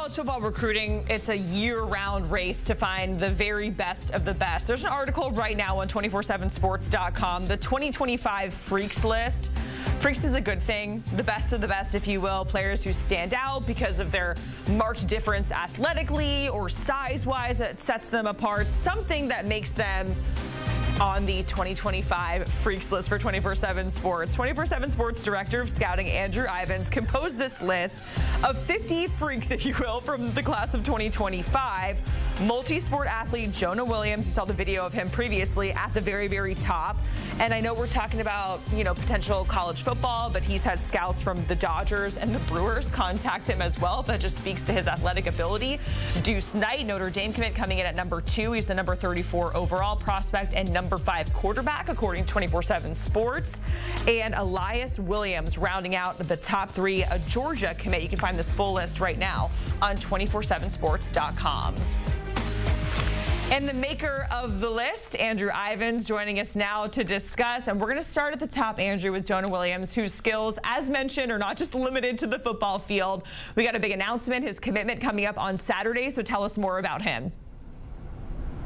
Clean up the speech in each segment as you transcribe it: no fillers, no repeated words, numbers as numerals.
college football recruiting, it's a year-round race to find the very best of the best. There's an article right now on 247sports.com, the 2025 Freaks list. Freaks is a good thing, the best of the best, if you will. Players who stand out because of their marked difference athletically or size-wise that sets them apart, something that makes them on the 2025 Freaks list for 247 Sports. 247 Sports Director of Scouting Andrew Ivins composed this list of 50 freaks, if you will, from the class of 2025. Multi-sport athlete Jonah Williams, you saw the video of him previously, at the very, very top. And I know we're talking about, potential college football, but he's had scouts from the Dodgers and the Brewers contact him as well. That just speaks to his athletic ability. Duce Knight, Notre Dame commit, coming in at number 2. He's the number 34 overall prospect and number 5 quarterback, according to 247 Sports. And Elias Williams rounding out the top 3, a Georgia commit. You can find this full list right now on 247sports.com. And the maker of the list, Andrew Ivins, joining us now to discuss. And we're going to start at the top, Andrew, with Jonah Williams, whose skills, as mentioned, are not just limited to the football field. We got a big announcement, his commitment coming up on Saturday. So tell us more about him.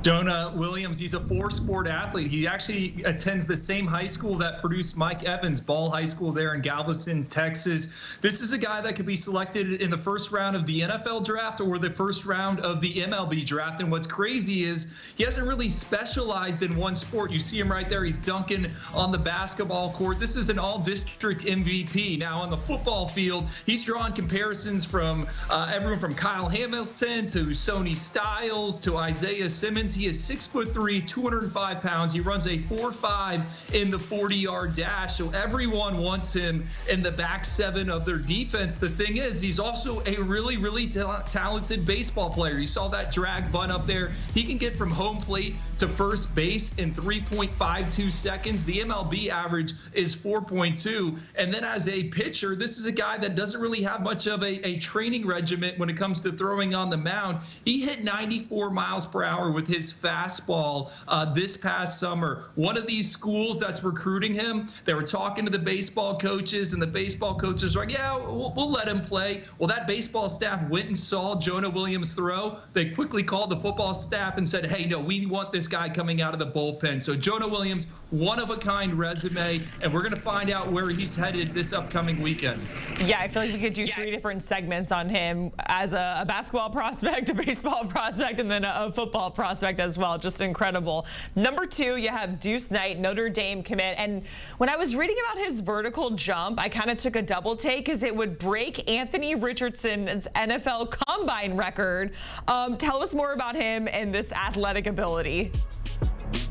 Jonah Williams, he's a 4-sport athlete. He actually attends the same high school that produced Mike Evans, Ball High School there in Galveston, Texas. This is a guy that could be selected in the first round of the NFL draft or the first round of the MLB draft. And what's crazy is he hasn't really specialized in one sport. You see him right there. He's dunking on the basketball court. This is an all-district MVP. Now, on the football field, he's drawing comparisons from everyone from Kyle Hamilton to Sonny Styles to Isaiah Simmons. He is 6'3", 205 pounds. He runs a 4.5 in the 40-yard dash. So everyone wants him in the back 7 of their defense. The thing is, he's also a really, really talented baseball player. You saw that drag bunt up there. He can get from home plate to first base in 3.52 seconds. The MLB average is 4.2. And then as a pitcher, this is a guy that doesn't really have much of a training regimen when it comes to throwing on the mound. He hit 94 miles per hour with his fastball this past summer. One of these schools that's recruiting him, they were talking to the baseball coaches, and the baseball coaches were like, yeah, we'll let him play. Well, that baseball staff went and saw Jonah Williams throw. They quickly called the football staff and said, hey, no, we want this guy coming out of the bullpen. So Jonah Williams, one-of-a-kind resume, and we're going to find out where he's headed this upcoming weekend. Yeah, I feel like we could do 3 different segments on him as a basketball prospect, a baseball prospect, and then a football prospect as well. Just incredible. Number 2, you have Duce Knight, Notre Dame commit. And when I was reading about his vertical jump, I kind of took a double take as it would break Anthony Richardson's NFL combine record. Tell us more about him and this athletic ability.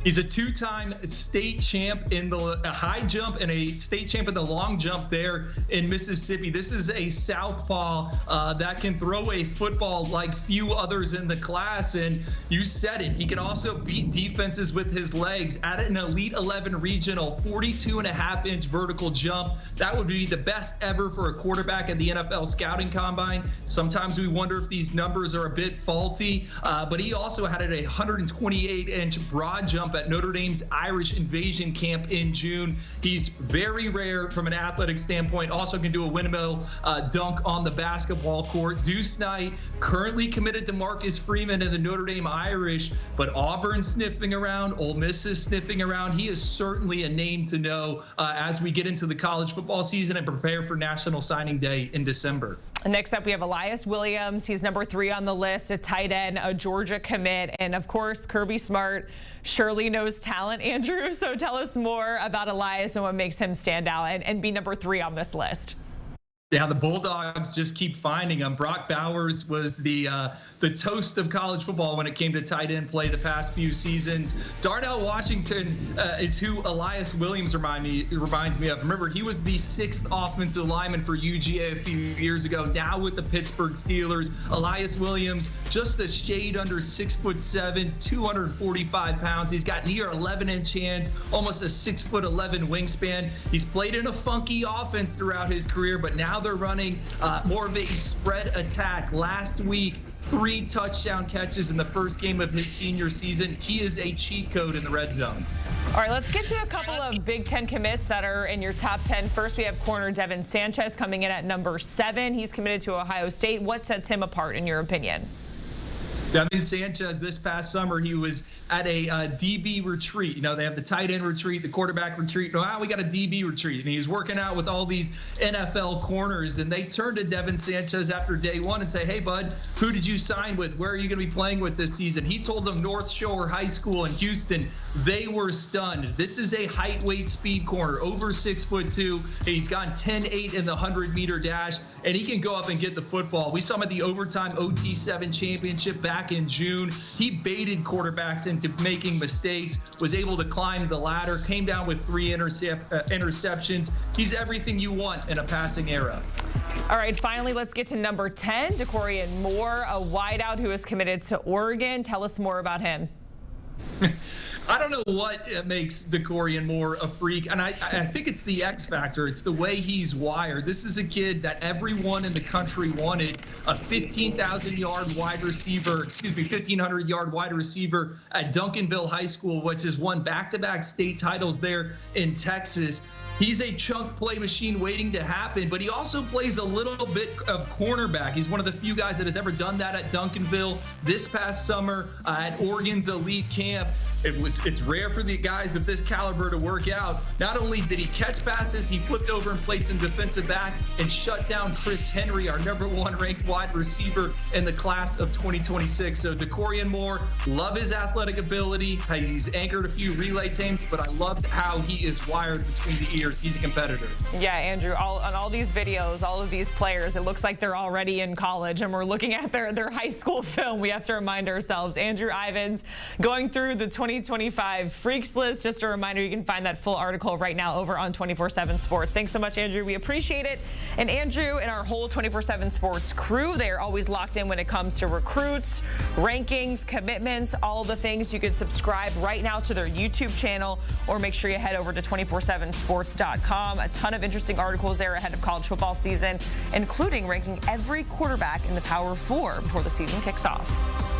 He's a 2-time state champ in the high jump and a state champ in the long jump there in Mississippi. This is a southpaw that can throw a football like few others in the class. And you said it, he can also beat defenses with his legs. At an Elite 11 regional, 42.5-inch vertical jump. That would be the best ever for a quarterback at the NFL scouting combine. Sometimes we wonder if these numbers are a bit faulty, but he also had a 128-inch broad jump at Notre Dame's Irish Invasion Camp in June. He's very rare from an athletic standpoint. Also can do a windmill dunk on the basketball court. Duce Knight currently committed to Marcus Freeman and the Notre Dame Irish, but Auburn's sniffing around, Ole Miss is sniffing around. He is certainly a name to know as we get into the college football season and prepare for National Signing Day in December. Next up, we have Elias Williams. He's number 3 on the list, a tight end, a Georgia commit. And of course, Kirby Smart surely knows talent, Andrew. So tell us more about Elias and what makes him stand out and be number 3 on this list. Yeah, the Bulldogs just keep finding him. Brock Bowers was the toast of college football when it came to tight end play the past few seasons. Darnell Washington is who Elias Williams reminds me of. Remember, he was the 6th offensive lineman for UGA a few years ago. Now with the Pittsburgh Steelers, Elias Williams just a shade under 6'7", 245 pounds. He's got near 11-inch hands, almost a 6'11" wingspan. He's played in a funky offense throughout his career, but now they're running more of a spread attack. Last week, 3 touchdown catches in the first game of his senior season. He is a cheat code in the red zone. All right, let's get to a couple of Big Ten commits that are in your top 10. First, we have corner Devin Sanchez coming in at number 7. He's committed to Ohio State. What sets him apart, in your opinion? Devin Sanchez, this past summer, he was at a DB retreat. You know, they have the tight end retreat, the quarterback retreat. Now we got a DB retreat, and he's working out with all these NFL corners. And they turned to Devin Sanchez after day 1 and say, hey, bud, who did you sign with? Where are you going to be playing with this season? He told them North Shore High School in Houston. They were stunned. This is a height, weight, speed corner, over 6'2". He's gone 10-8 in the 100-meter dash, and he can go up and get the football. We saw him at the overtime OT7 championship back in June. He baited quarterbacks into making mistakes, was able to climb the ladder, came down with 3 interceptions. He's everything you want in a passing era. All right, finally, let's get to number 10, Deorian Moore, a wideout who is committed to Oregon. Tell us more about him. I don't know what makes Deorian Moore a freak, and I think it's the X factor. It's the way he's wired. This is a kid that everyone in the country wanted, a 15,000-yard wide receiver, 1,500-yard wide receiver at Duncanville High School, which has won back-to-back state titles there in Texas. He's a chunk play machine waiting to happen, but he also plays a little bit of cornerback. He's one of the few guys that has ever done that at Duncanville this past summer at Oregon's elite camp. It's rare for the guys of this caliber to work out. Not only did he catch passes, he flipped over and played some defensive back and shut down Chris Henry, our #1 ranked wide receiver in the class of 2026. So Deorian Moore, love his athletic ability. He's anchored a few relay teams, but I loved how he is wired between the ears. He's a competitor. Yeah, Andrew, on all these videos, all of these players, it looks like they're already in college, and we're looking at their high school film. We have to remind ourselves. Andrew Ivins going through the 2025 Freaks list. Just a reminder, you can find that full article right now over on 247 Sports. Thanks so much, Andrew. We appreciate it. And Andrew and our whole 247 Sports crew, they're always locked in when it comes to recruits, rankings, commitments, all the things. You can subscribe right now to their YouTube channel, or make sure you head over to 247sports.com. A ton of interesting articles there ahead of college football season, including ranking every quarterback in the Power 4 before the season kicks off.